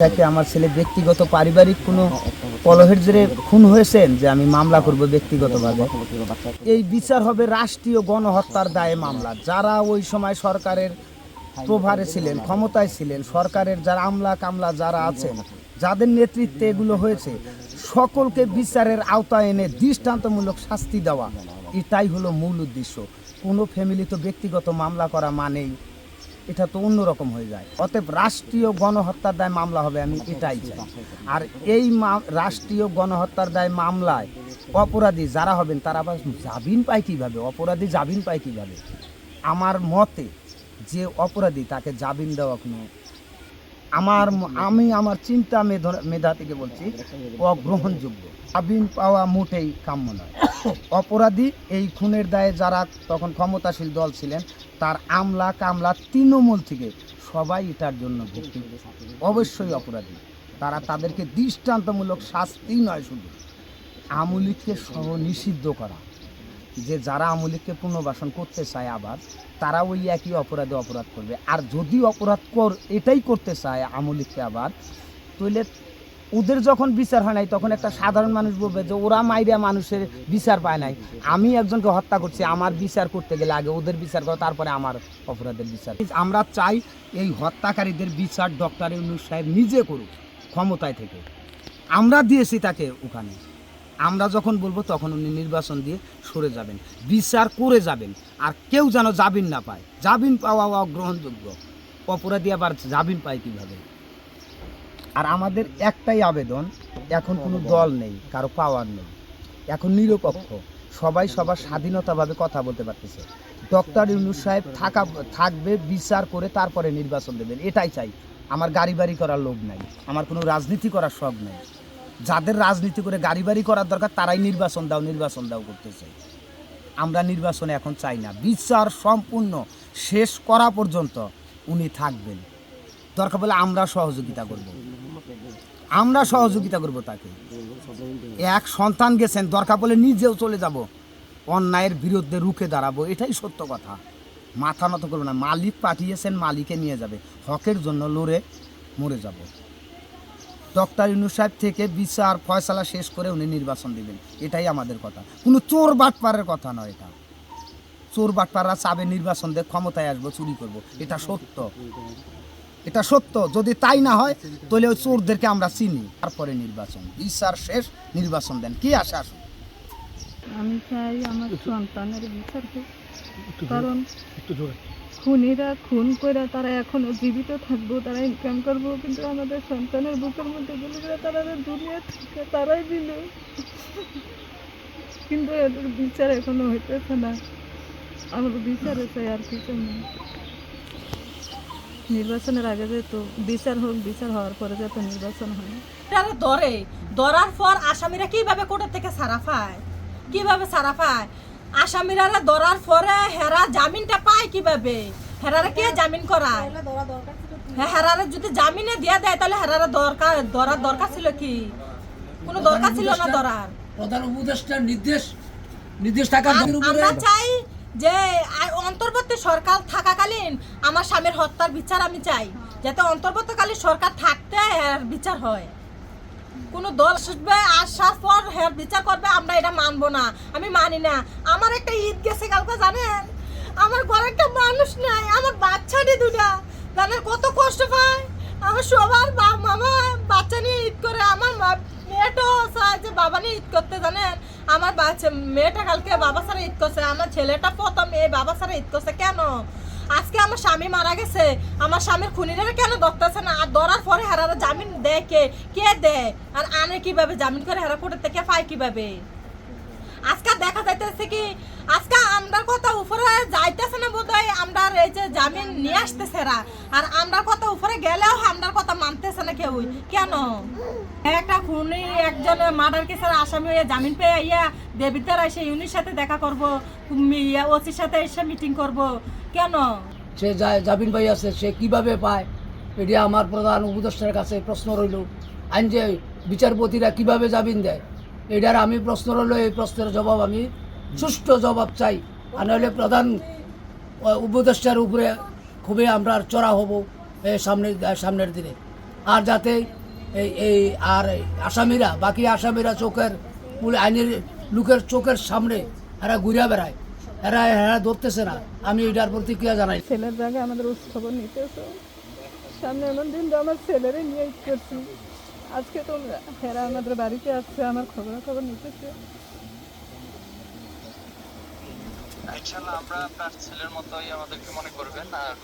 তাকে আমার ছেলে ব্যক্তিগত পারিবারিক কোনো কলহের জেরে খুন হয়েছেন যে আমি মামলা করব ব্যক্তিগতভাবে। এই বিচার হবে রাষ্ট্রীয় গণহত্যার দায়ে মামলা। যারা ওই সময় সরকারের প্রভারে ছিলেন, ক্ষমতায় ছিলেন, সরকারের যারা আমলা কামলা যারা আছেন, যাদের নেতৃত্বে এগুলো হয়েছে, সকলকে বিচারের আওতায় এনে দৃষ্টান্তমূলক শাস্তি দেওয়া, এটাই হলো মূল উদ্দেশ্য। কোনো ফ্যামিলি তো ব্যক্তিগত মামলা করা মানেই এটা তো অন্যরকম হয়ে যায়। অতএব রাষ্ট্রীয় গণহত্যার দায় মামলা হবে, আমি এটাই চাই। আর এই রাষ্ট্রীয় গণহত্যার দায় মামলায় অপরাধী যারা হবেন তারা আবার জামিন পায় কীভাবে? অপরাধী জামিন পায় কীভাবে? আমার মতে যে অপরাধী তাকে জামিন দেওয়া কোনো আমি আমার চিন্তা মেধা থেকে বলছি অগ্রহণযোগ্য। জামিন পাওয়া মোটেই কাম্য নয়। অপরাধী এই খুনের দায়ে যারা তখন ক্ষমতাশীল দল ছিলেন, তার আমলা কামলা তৃণমূল থেকে সবাই এটার জন্য ভুক্তি, অবশ্যই অপরাধী। তাদেরকে দৃষ্টান্তমূলক শাস্তি নয়, শুধু আমলিককে সহ নিষিদ্ধ করা, যে যারা আমলিককে পুনর্বাসন করতে চায় আবার তারা ওই একই অপরাধে অপরাধ করবে। আর যদি এটাই করতে চায় আমলিককে আবার, তাহলে ওদের যখন বিচার হয় নাই তখন একটা সাধারণ মানুষ বলবে যে ওরা মাইরা মানুষের বিচার পায় নাই, আমি একজনকে হত্যা করছি, আমার বিচার করতে গেলে আগে ওদের বিচার করো, তারপরে আমার অপরাধের বিচার। আমরা চাই এই হত্যাকারীদের বিচার ডক্টর ইউনূস সাহেব নিজে করুক ক্ষমতায় থেকে। আমরা দিয়েছি তাকে ওখানে, আমরা যখন বলবো তখন উনি নির্বাচন দিয়ে সরে যাবেন, বিচার করে যাবেন। আর কেউ যেন জামিন না পায়। জামিন পাওয়া অগ্রহণযোগ্য। অপরাধী আবার জামিন পায় কীভাবে? আর আমাদের একটাই আবেদন, এখন কোনো দল নেই, কারো পাওয়ার নেই, এখন নিরপেক্ষ, সবাই সবার স্বাধীনতাভাবে কথা বলতে পারতেছে। ডক্টর ইউনূস সাহেব থাকবে, বিচার করে তারপরে নির্বাচন দেবেন, এটাই চাই। আমার গাড়ি বাড়ি করার লোভ নাই, আমার কোনো রাজনীতি করার শখ নেই। যাদের রাজনীতি করে গাড়ি বাড়ি করার দরকার তারাই নির্বাচন দাও করতে চাই। আমরা নির্বাচনে এখন চাই না। বিচার সম্পূর্ণ শেষ করা পর্যন্ত উনি থাকবেন। দরকার বলে আমরা সহযোগিতা করব তাকে। এক সন্তান গেছেন, দরকার বলে নিজেও চলে যাব, অন্যায়ের বিরুদ্ধে রুখে দাঁড়াবো, এটাই সত্য কথা। মাথা নত করবো না। মালিক পাঠিয়েছেন, মালিকে নিয়ে যাবে, হকের জন্য লড়ে মরে যাব। ডক্টর ইউনূস সাহেব থেকে বিচার ফয়সালা শেষ করে উনি নির্বাচন দিবেন, এটাই আমাদের কথা। কোনো চোর বাটপাড়ের কথা নয় এটা। চোর বাটপাড়রা চাবে নির্বাচন দিয়ে ক্ষমতায় আসবো, চুরি করব, এটা সত্য। যদি তাই না হয় তাহলে ওই চোরদেরকে আমরা চিনি। তারপরে নির্বাচন, বিচার শেষ, নির্বাচন দেন, কি আসে আসুন। আমি চাই আমার সন্তানের বিচার হোক, কারণ খুনিরা খুন করে তারা এখনো জীবিত থাকবো, তারা ইনকাম করবো, কিন্তু আমাদের সন্তানের বুকের মধ্যে গুলি করে তারা দুনিয়া থেকে তারাই দিল, কিন্তু এদের বিচার এখনো হইতেছে না। আমার বিচারে চাই, আর কিছু না। নির্বাচনের আগে যেহেতু বিচার হোক, বিচার হওয়ার পরে যাতে নির্বাচন হয়। ধরার পর আসামিরা কিভাবে কোর্টের থেকে ছাড়া পায়? আসামিরা ধরার পরে হেরা জামিনটা পায় কিভাবে? হেরারা কে জামিন করায়? হেরারা যদি জামিনে দিয়ে দেয় তাহলে হেরারা ধরার দরকার ছিল কি? কোনো দরকার ছিল না ধরার। প্রধান উপদেষ্টার নির্দেশ থাকার আমরা চাই যে অন্তর্বর্তী সরকার থাকাকালীন আমার স্বামীর হত্যার বিচার আমি চাই, যাতে অন্তর্বর্তীকালীন সরকার থাকতে বিচার হয়। কোনো দল আসবে, আসার পর বিচার করবে, আমরা এটা মানবো না, আমি মানি না। আমার একটা ঈদ গেছে কালকে, জানেন, আমার ঘরে একটা মানুষ নাই, আমার বাচ্চা নিয়ে দুটা, জানেন কত কষ্ট পায়। আমার সবার মামা বাচ্চা নিয়ে ঈদ করে, আমার মেয়েটাও চায় যে বাবা নিয়ে ঈদ করতে, জানেন। আমার মেয়েটা কালকে বাবা ছাড়া ঈদ করছে, আমার ছেলেটা প্রথম বাবা ছাড়া ঈদ করছে। কেন? আজকে আমার স্বামী মারা গেছে, আমার স্বামীর খুনিরা কেন ধরতেছে না? আর ধরার পরে হেরারা জামিন দেয় কে দেয়? আর আনে কিভাবে? জামিন করে হেরা কোর্টের থেকে পায় কিভাবে? আজকে দেখা যাইতেছে কি, আজকে আমরা কথা উপরে যাইতেছে না বোধ হয়, আমরা এই যে জামিন নিয়ে আসতেছে এরা, আর আমরা কথা উপরে গেলেও আমরা কথা মানতেছে না কেউ। কেন? একটা খুনি একজন মার্ডার কেসের আসামি হয়ে জামিন পেয়ে দেবিতার এসে ইউনির সাথে দেখা করবো, ওসির সাথে এসে মিটিং করব, কেন? সে জামিন পাই আছে, সে কিভাবে পায়? এটি আমার প্রধান উপদেষ্টার কাছে প্রশ্ন রইল। আইন যে বিচারপতিরা কিভাবে জামিন দেয়, এটার আমি প্রশ্ন রইল, এই প্রশ্নের জবাব আমি সুষ্ঠু জবাব চাই। আর নাহলে প্রধান উপদেষ্টার উপরে খুবই আমরা চড়া হব সামনের দিনে। আর যাতে এই আর আসামিরা বাকি আসামিরা আইনের লোকের চোখের সামনে এরা ঘুরে বেড়ায়, এরা ধরতেছে না। আমি এটার প্রতিক্রিয়া জানাই। ছেলের জায়গায় আমাদের খোঁজ খবর নিতেছে। সামনে এমন দিন তো আমার ছেলেরে নিয়ে ঈদ করছি, আজকে তোমরা হেরা আমাদের বাড়িতে আসছে, আমার খবর নিতেছে। ইনশাল্লাহ আমরা আপনার ছেলের মতোই আমাদেরকে মনে করবেন। আর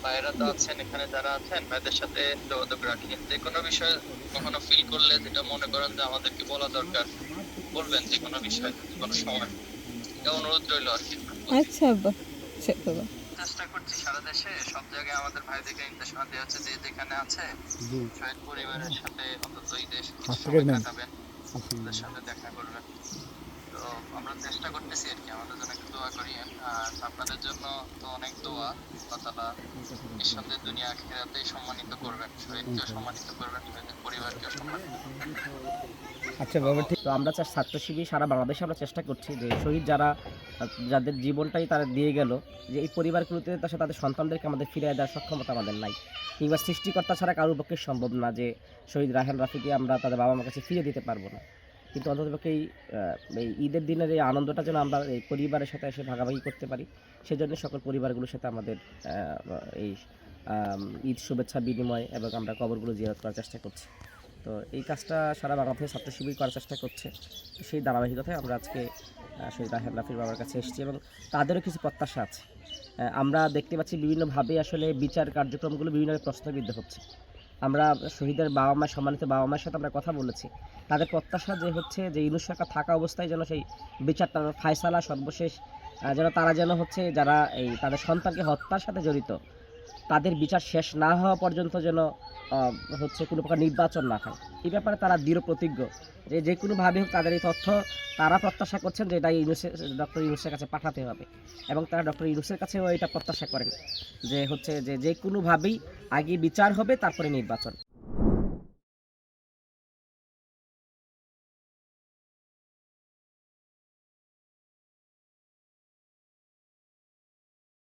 ভাইরা তো আছেন এখানে, যারা আছেন ভাইদের সাথে যোগাযোগ রাখেন। যে কোনো বিষয় কখনো ফিল করলে যেটা মনে করেন যে আমাদেরকে বলা দরকার, বলবেন যে কোনো বিষয় কোনো সময়। এটা অনুরোধ রইল আর কি। আচ্ছা আব্বা, আচ্ছা বাবা। চেষ্টা করছি সারা দেশে সব জায়গায় আমাদের ভাইদেরকে নির্দেশনা দেওয়া হচ্ছে যে যেখানে আছে শহীদ পরিবারের সাথে অন্তত এই দেশ কিছু সময় কাটাবেন, ওদের সাথে দেখা করবেন। তো আমরা চেষ্টা করতেছি আর কি, আমাদের জন্য একটু দোয়া করি। আর আপনাদের জন্য তো অনেক দোয়া, আল্লাহ তাআলা নিঃসন্দেহে দুনিয়া আখিরাতে সম্মানিত করবেন, শহীদকেও সম্মানিত করবেন, শহীদের পরিবারকেও সম্মানিত করবেন। আচ্ছা বাবা, ঠিক তো আমরা ছাত্র শিবির সারা বাংলাদেশে আমরা চেষ্টা করছি যে শহীদ যাদের জীবনটাই তারা দিয়ে গেল, যে এই পরিবারগুলোতে তাদের সন্তানদেরকে আমাদের ফিরিয়ে দেওয়ার সক্ষমতা আমাদের নাই, কিংবা সৃষ্টিকর্তা ছাড়া কারোর পক্ষে সম্ভব না যে শহীদ রায়হান রাফিকে আমরা তাদের বাবা মার কাছে ফিরিয়ে দিতে পারবো না। কিন্তু অন্ততপক্ষে এই ঈদের দিনের এই আনন্দটা যেন আমরা এই পরিবারের সাথে এসে ভাগাভাগি করতে পারি, সেজন্য সকল পরিবারগুলোর সাথে আমাদের এই ঈদ শুভেচ্ছা বিনিময় এবং আমরা কবরগুলো জিয়ারত করার চেষ্টা করছি। তো এই কাজটা সারা বাংলাদেশে ছাত্র শিবির করার চেষ্টা করছে। সেই ধারাবাহিকতায় আমরা আজকে শহীদ রায়হান রাফির বাবার কাছে এসেছি এবং তাদেরও কিছু প্রত্যাশা আছে। আমরা দেখতে পাচ্ছি বিভিন্নভাবে আসলে বিচার কার্যক্রমগুলো বিভিন্নভাবে প্রশ্নবিদ্ধ হচ্ছে। আমরা শহীদের বাবা মা, সম্মানিত বাবা মায়ের সাথে আমরা কথা বলেছি। তাদের প্রত্যাশা যে হচ্ছে যে ইউনূস সরকার থাকা অবস্থায় যেন সেই বিচারটা ফায়সালা সর্বশেষ যেন তারা যেন হচ্ছে যারা এই তাদের সন্তানকে হত্যার সাথে জড়িত, তাদের বিচার শেষ না হওয়া পর্যন্ত যেন হচ্ছে কোনো প্রকার নির্বাচন না হয়। এই ব্যাপারে তারা দৃঢ় প্রতিজ্ঞ যে যে কোনোভাবে হোক তাদের এই তথ্য তারা প্রত্যাশা করছেন যে এটা ডক্টর ইউনূসের কাছে পাঠাতে হবে, এবং তারা ডক্টর ইউনূসের কাছেও এটা প্রত্যাশা করেন যে হচ্ছে যে কোনোভাবেই আগে বিচার হবে তারপরে নির্বাচন।